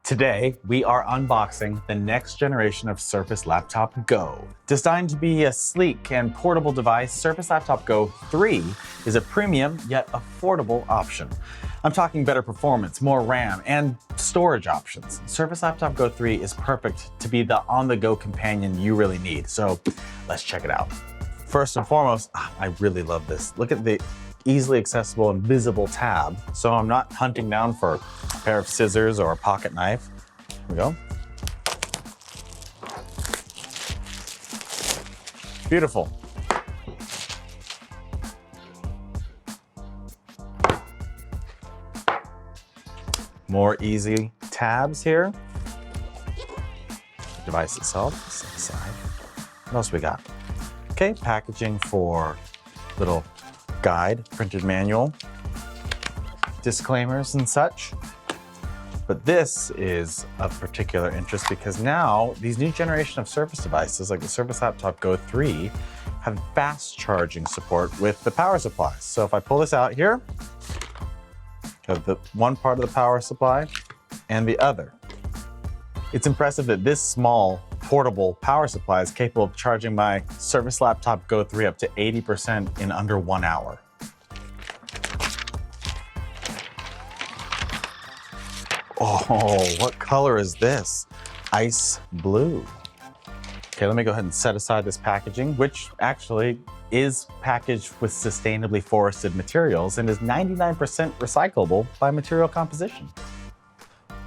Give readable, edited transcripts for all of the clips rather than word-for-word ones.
Today, we are unboxing the next generation of Surface Laptop Go. Designed to be a sleek and portable device, Surface Laptop Go 3 is a premium yet affordable option. I'm talking better performance, more RAM, and storage options. Surface Laptop Go 3 is perfect to be the on-the-go companion you really need, so let's check it out. First and foremost, I really love this. Look at the easily accessible and visible tab, so I'm not hunting down for a pair of scissors or a pocket knife. Here we go. Beautiful. More easy tabs here. The device itself, set aside. What else we got? Okay, packaging for little guide, printed manual, disclaimers and such. But this is of particular interest because now these new generation of Surface devices like the Surface Laptop Go 3 have fast charging support with the power supply. So if I pull this out here, you have the one part of the power supply and the other. It's impressive that this small portable power supply is capable of charging my Surface Laptop Go 3 up to 80% in under 1 hour. Oh, what color is this? Ice blue. Okay, let me go ahead and set aside this packaging, which actually is packaged with sustainably forested materials and is 99% recyclable by material composition.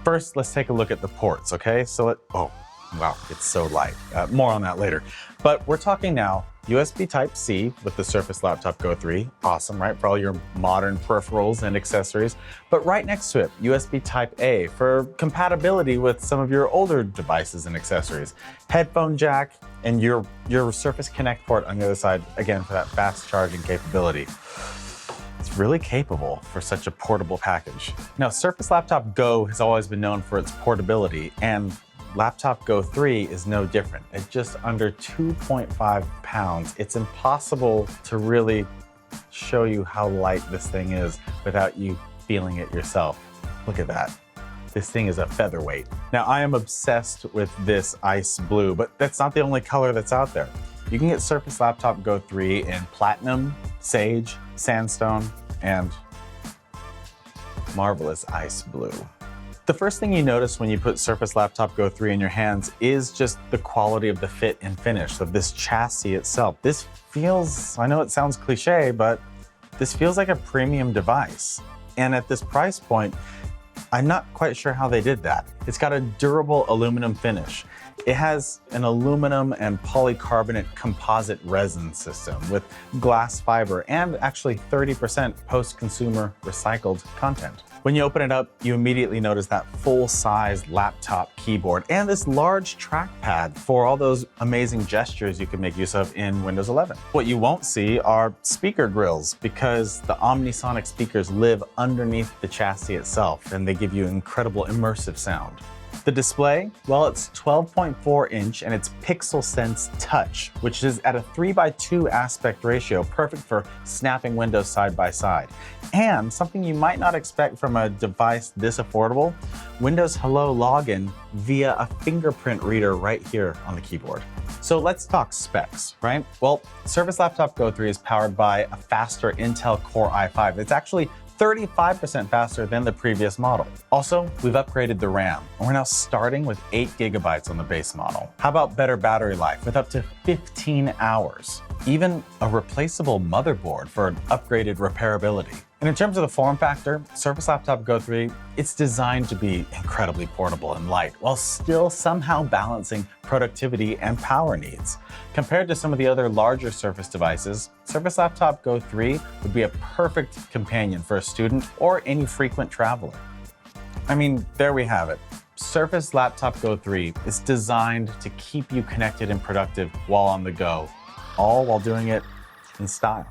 First, let's take a look at the ports, okay? Oh, wow, it's so light. More on that later. But we're talking now USB Type-C with the Surface Laptop Go 3. Awesome, right? For all your modern peripherals and accessories. But right next to it, USB Type-A for compatibility with some of your older devices and accessories. Headphone jack and your Surface Connect port on the other side, again, for that fast charging capability. It's really capable for such a portable package. Now, Surface Laptop Go has always been known for its portability, and Laptop Go 3 is no different. At just under 2.5 pounds, it's impossible to really show you how light this thing is without you feeling it yourself. Look at that. This thing is a featherweight. Now, I am obsessed with this ice blue, but that's not the only color that's out there. You can get Surface Laptop Go 3 in platinum, sage, sandstone, and marvelous ice blue. The first thing you notice when you put Surface Laptop Go 3 in your hands is just the quality of the fit and finish of this chassis itself. This feels, I know it sounds cliche, but this feels like a premium device. And at this price point, I'm not quite sure how they did that. It's got a durable aluminum finish. It has an aluminum and polycarbonate composite resin system with glass fiber and actually 30% post-consumer recycled content. When you open it up, you immediately notice that full-size laptop keyboard and this large trackpad for all those amazing gestures you can make use of in Windows 11. What you won't see are speaker grills because the Omnisonic speakers live underneath the chassis itself and they give you incredible immersive sound. The display, well, it's 12.4 inch and it's Pixel Sense Touch, which is at a 3:2 aspect ratio, perfect for snapping windows side by side. And something you might not expect from a device this affordable, Windows Hello login via a fingerprint reader right here on the keyboard. So let's talk specs, right? Well, Surface Laptop Go 3 is powered by a faster Intel Core i5. It's actually 35% faster than the previous model. Also, we've upgraded the RAM, and we're now starting with 8 GB on the base model. How about better battery life with up to 15 hours? Even a replaceable motherboard for an upgraded repairability. And in terms of the form factor, Surface Laptop Go 3, it's designed to be incredibly portable and light, while still somehow balancing productivity and power needs. Compared to some of the other larger Surface devices, Surface Laptop Go 3 would be a perfect companion for a student or any frequent traveler. I mean, there we have it. Surface Laptop Go 3 is designed to keep you connected and productive while on the go, all while doing it in style.